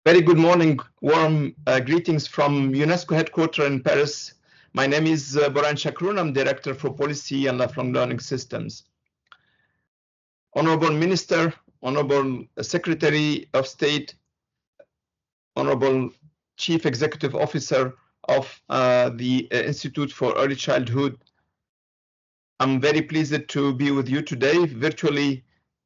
Very good morning, warm greetings from UNESCO headquarters in Paris. My name is Borhene Chakroun. I'm Director for Policy and Lifelong Learning Systems. Honorable Minister, Honorable Secretary of State, Honorable Chief Executive Officer of the Institute for Early Childhood, I'm very pleased to be with you today virtually.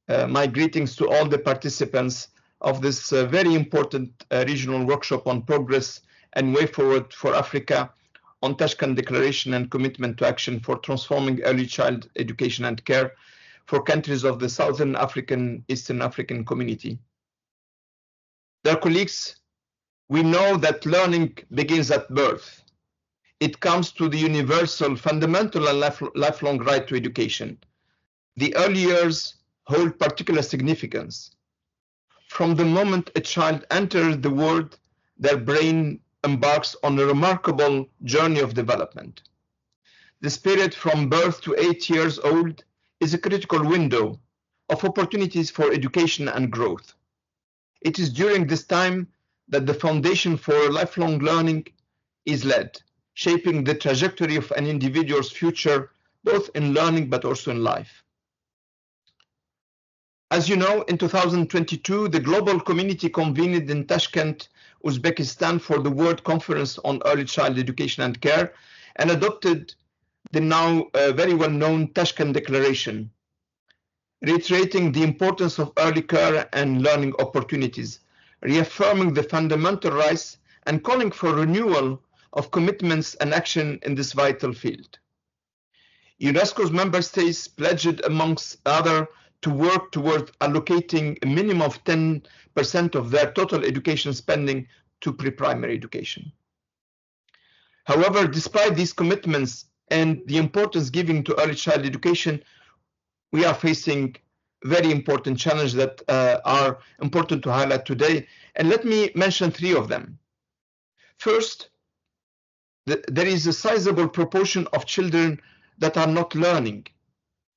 My greetings to all the participants of this very important regional workshop on progress and way forward for Africa on Tashkent Declaration and Commitment to Action for Transforming Early Child Education and Care for countries of the Southern African, Eastern African community. Dear colleagues, we know that learning begins at birth. It comes to the universal, fundamental and lifelong right to education. The early years hold particular significance. From the moment a child enters the world, their brain embarks on a remarkable journey of development. This period from birth to 8 years old is a critical window of opportunities for education and growth. It is during this time that the foundation for lifelong learning is laid, shaping the trajectory of an individual's future, both in learning but also in life. As you know, in 2022, the global community convened in Tashkent, Uzbekistan for the World Conference on Early Child Education and Care and adopted the now very well-known Tashkent Declaration, reiterating the importance of early care and learning opportunities, reaffirming the fundamental rights and calling for renewal of commitments and action in this vital field. UNESCO's member states pledged, amongst others, to work towards allocating a minimum of 10% of their total education spending to pre-primary education. However, despite these commitments and the importance given to early child education, we are facing very important challenges that are important to highlight today. And let me mention 3 of them. First, there is a sizable proportion of children that are not learning.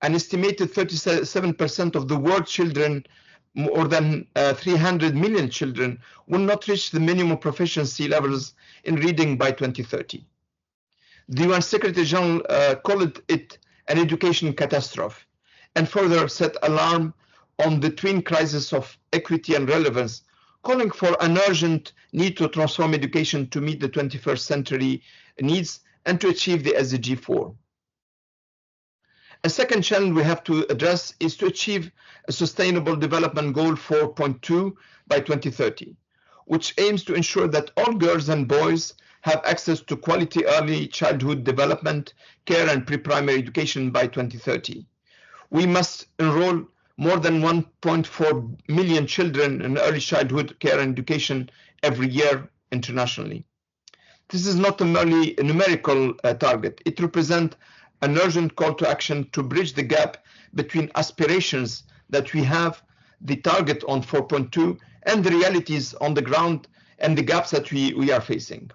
An estimated 37% of the world's children, more than 300 million children, will not reach the minimum proficiency levels in reading by 2030. The UN Secretary General called it an education catastrophe and further set alarm on the twin crises of equity and relevance, calling for an urgent need to transform education to meet the 21st century needs and to achieve the SDG 4. A second challenge we have to address is to achieve a Sustainable Development Goal 4.2 by 2030, which aims to ensure that all girls and boys have access to quality early childhood development, care and pre-primary education by 2030. We must enroll more than 1.4 million children in early childhood care and education every year internationally. This is not a merely numerical target. It represents an urgent call to action to bridge the gap between aspirations that we have, the target on 4.2, and the realities on the ground and the gaps that we are facing.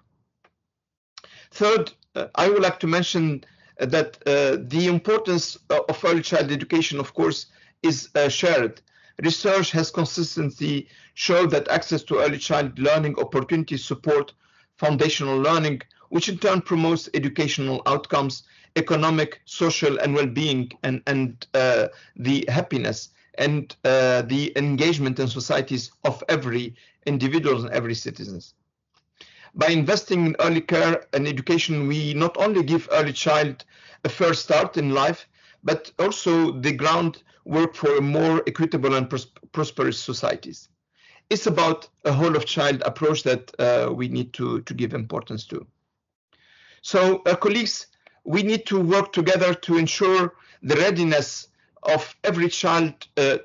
Third, I would like to mention that the importance of early child education, of course, is shared. Research has consistently shown that access to early child learning opportunities support foundational learning, which in turn promotes educational outcomes, economic, social, and well-being, and the happiness and the engagement in societies of every individual and every citizen. By investing in early care and education, we not only give early child a fair start in life, but also the groundwork for a more equitable and prosperous societies. It's about a whole of child approach that we need to give importance to. So, colleagues, we need to work together to ensure the readiness of every child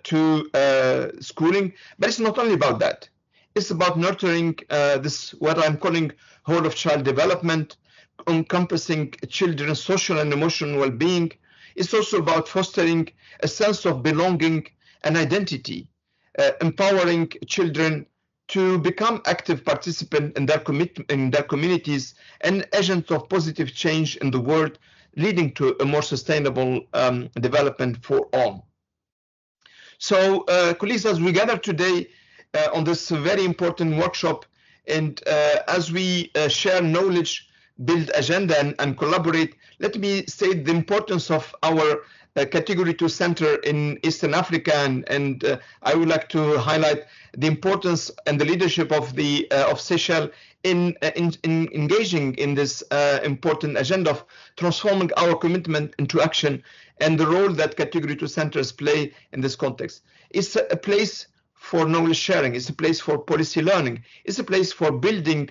to schooling, but it's not only about that. It's about nurturing this, what I'm calling whole of child development, encompassing children's social and emotional well-being. It's also about fostering a sense of belonging and identity, empowering children to become active participants in their communities and agents of positive change in the world, leading to a more sustainable development for all. So, colleagues, as we gather today, on this very important workshop. And as we share knowledge, build agenda, and collaborate, let me state the importance of our Category 2 Center in Eastern Africa, and I would like to highlight the importance and the leadership of the of Seychelles in engaging in this important agenda of transforming our commitment into action, and the role that Category 2 centers play in this context. It's a place for knowledge sharing, it's a place for policy learning, it's a place for building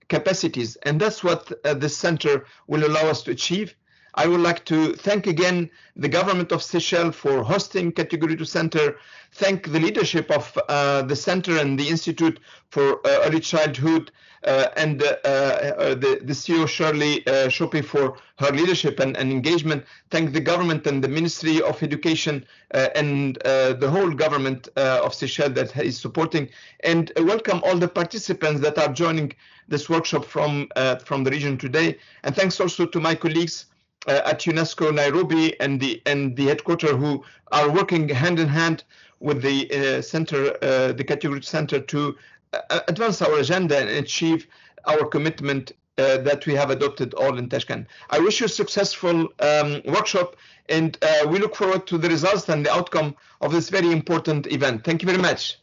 capacities, and that's what this center will allow us to achieve. I would like to thank again the government of Seychelles for hosting Category 2 Center, thank the leadership of the center and the Institute for Early Childhood, and the CEO Shirley Shopi for her leadership and engagement, thank the government and the Ministry of Education and the whole government of Seychelles that is supporting, and welcome all the participants that are joining this workshop from the region today. And thanks also to my colleagues at UNESCO Nairobi and the headquarters, who are working hand in hand with the center, the Category Center, to advance our agenda and achieve our commitment that we have adopted all in Tashkent. I wish you a successful workshop, and we look forward to the results and the outcome of this very important event. Thank you very much.